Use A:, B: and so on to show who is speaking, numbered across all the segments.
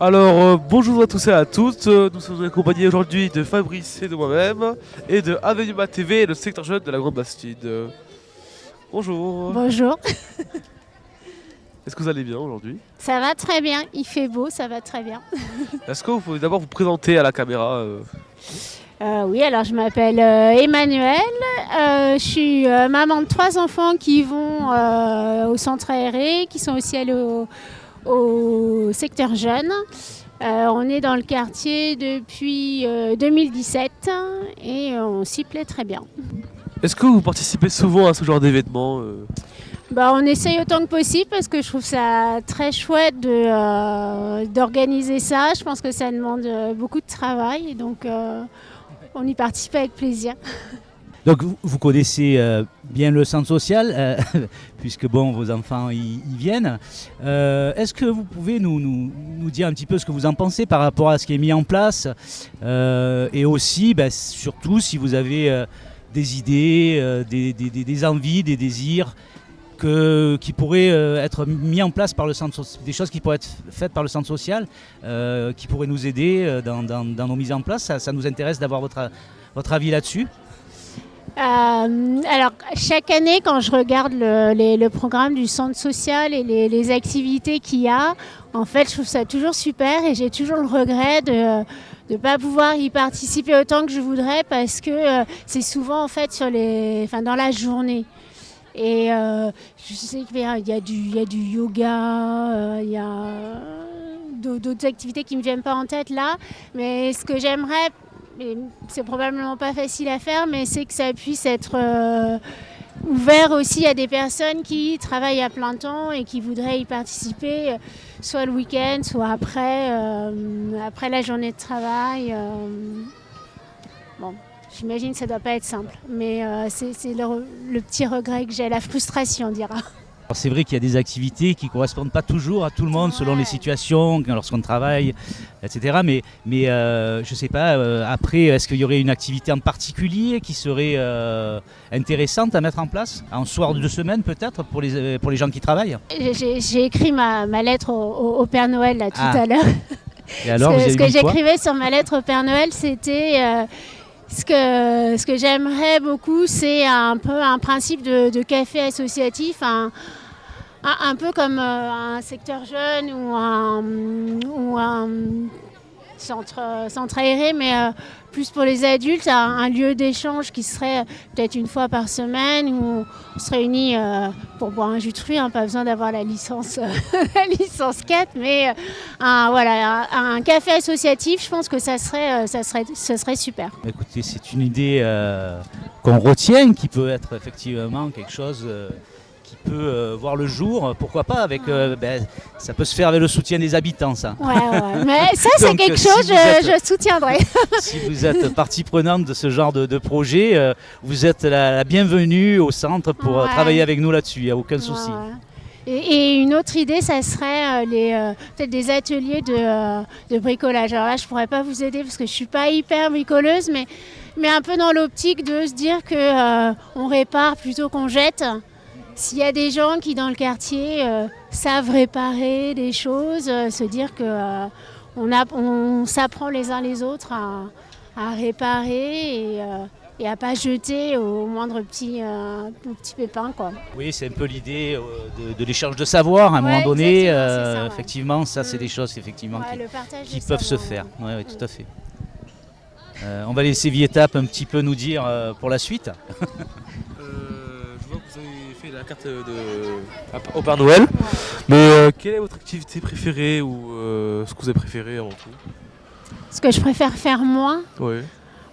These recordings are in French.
A: Bonjour à tous et à toutes. Nous sommes accompagnés aujourd'hui de Fabrice et de moi-même, et de Avenuma TV, le secteur jeune de la Grande Bastide. Bonjour.
B: Bonjour,
A: Est-ce que vous allez bien aujourd'hui?
B: ça va très bien, il fait beau, ça va très bien.
A: Est-ce que vous pouvez d'abord vous présenter à la caméra
B: Oui, alors je m'appelle Emmanuelle, je suis maman de 3 enfants qui vont au centre aéré, qui sont aussi allés au secteur jeune. On est dans le quartier depuis 2017 et on s'y plaît très bien.
A: Est-ce que vous participez souvent à ce genre d'événements
B: On essaye autant que possible parce que je trouve ça très chouette d'organiser ça. Je pense que ça demande beaucoup de travail, donc on y participe avec plaisir.
C: Donc vous connaissez bien le centre social, puisque bon, vos enfants y viennent. Est-ce que vous pouvez nous dire un petit peu ce que vous en pensez par rapport à ce qui est mis en place et aussi, surtout, si vous avez des idées, des envies, des désirs qui pourraient être mis en place par le centre social, des choses qui pourraient être faites par le centre social, qui pourraient nous aider dans nos mises en place. Ça nous intéresse d'avoir votre avis là-dessus.
B: Alors, chaque année, quand je regarde le programme du centre social et les activités qu'il y a, en fait, je trouve ça toujours super et j'ai toujours le regret de ne pas pouvoir y participer autant que je voudrais parce que c'est souvent en fait dans la journée. Et je sais qu'il y a du yoga, il y a d'autres activités qui ne me viennent pas en tête là, mais ce que j'aimerais, et c'est probablement pas facile à faire, mais c'est que ça puisse être ouvert aussi à des personnes qui travaillent à plein temps et qui voudraient y participer, soit le week-end, soit après la journée de travail. Bon, j'imagine que ça ne doit pas être simple, mais c'est le petit regret que j'ai, la frustration, on dira.
C: Alors c'est vrai qu'il y a des activités qui ne correspondent pas toujours à tout le monde selon les situations, lorsqu'on travaille, etc. Mais je ne sais pas, après, est-ce qu'il y aurait une activité en particulier qui serait intéressante à mettre en place, en soir de semaine peut-être, pour les gens qui travaillent?
B: J'ai écrit ma lettre au Père Noël là, tout à l'heure.
C: Et alors,
B: ce que j'écrivais sur ma lettre au Père Noël, c'était... Ce que j'aimerais beaucoup, c'est un peu un principe de café associatif, un peu comme un secteur jeune ou un centre aéré, mais plus pour les adultes, un lieu d'échange qui serait peut-être une fois par semaine où on se réunit pour boire un jus de fruits, pas besoin d'avoir la licence, la licence 4, mais un café associatif, je pense que ça serait super.
C: Écoutez, c'est une idée qu'on retient, qui peut être effectivement quelque chose qui peut voir le jour, pourquoi pas, avec ça peut se faire avec le soutien des habitants, ça.
B: Ouais. Mais ça, c'est quelque chose je soutiendrai.
C: Si vous êtes partie prenante de ce genre de projet, vous êtes la bienvenue au centre pour travailler avec nous là-dessus, il n'y a aucun souci.
B: Et une autre idée, ça serait peut-être des ateliers de bricolage. Alors là, je ne pourrais pas vous aider parce que je ne suis pas hyper bricoleuse, mais un peu dans l'optique de se dire qu'on répare plutôt qu'on jette. S'il y a des gens qui, dans le quartier, savent réparer des choses, se dire qu'on s'apprend les uns les autres à réparer et à ne pas jeter au moindre petit pépin, quoi.
C: Oui, c'est un peu l'idée de l'échange de savoir à un moment donné.
B: Ça,
C: effectivement, ça, c'est des choses effectivement qui peuvent se faire. Oui, tout à fait. On va laisser Vietap un petit peu nous dire pour la suite.
A: Je vois que vous avez fait la carte au Père Noël, mais quelle est votre activité préférée ou ce que vous avez préféré avant tout?
B: Ce que je préfère faire
A: Oui.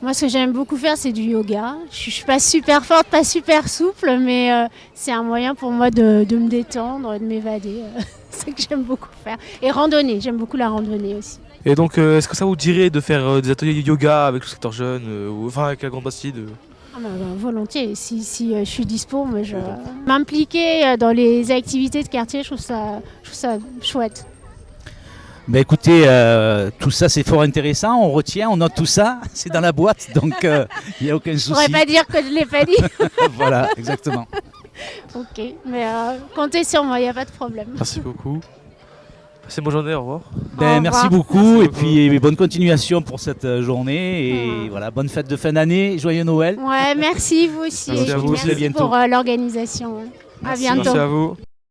B: Moi, ce que j'aime beaucoup faire, c'est du yoga. Je ne suis pas super forte, pas super souple, mais c'est un moyen pour moi de me détendre, de m'évader. C'est ce que j'aime beaucoup faire. Et randonnée, j'aime beaucoup la randonnée aussi.
A: Et donc, est-ce que ça vous dirait de faire des ateliers de yoga avec le secteur jeune, avec la Grande Bastide
B: Volontiers, si je suis dispo, mais m'impliquer dans les activités de quartier, je trouve ça chouette.
C: Écoutez, tout ça c'est fort intéressant, on retient, on note tout ça, c'est dans la boîte, donc il n'y a aucun souci.
B: Je ne pourrais pas dire que je ne l'ai pas dit.
C: Voilà, exactement.
B: Ok, mais comptez sur moi, il n'y a pas de problème.
A: Merci beaucoup. Passez une bonne journée, au revoir.
C: Ben,
B: Au
C: merci
B: revoir.
C: beaucoup
A: Merci
C: et
A: beaucoup.
C: puis bonne continuation pour cette journée et voilà, bonne fête de fin d'année, joyeux Noël.
B: Ouais, merci vous aussi.
A: Merci
B: Et
A: à
B: puis
A: vous
C: aussi, à
B: merci
C: bientôt.
B: pour l'organisation. À
C: Merci.
B: bientôt.
A: Merci à vous.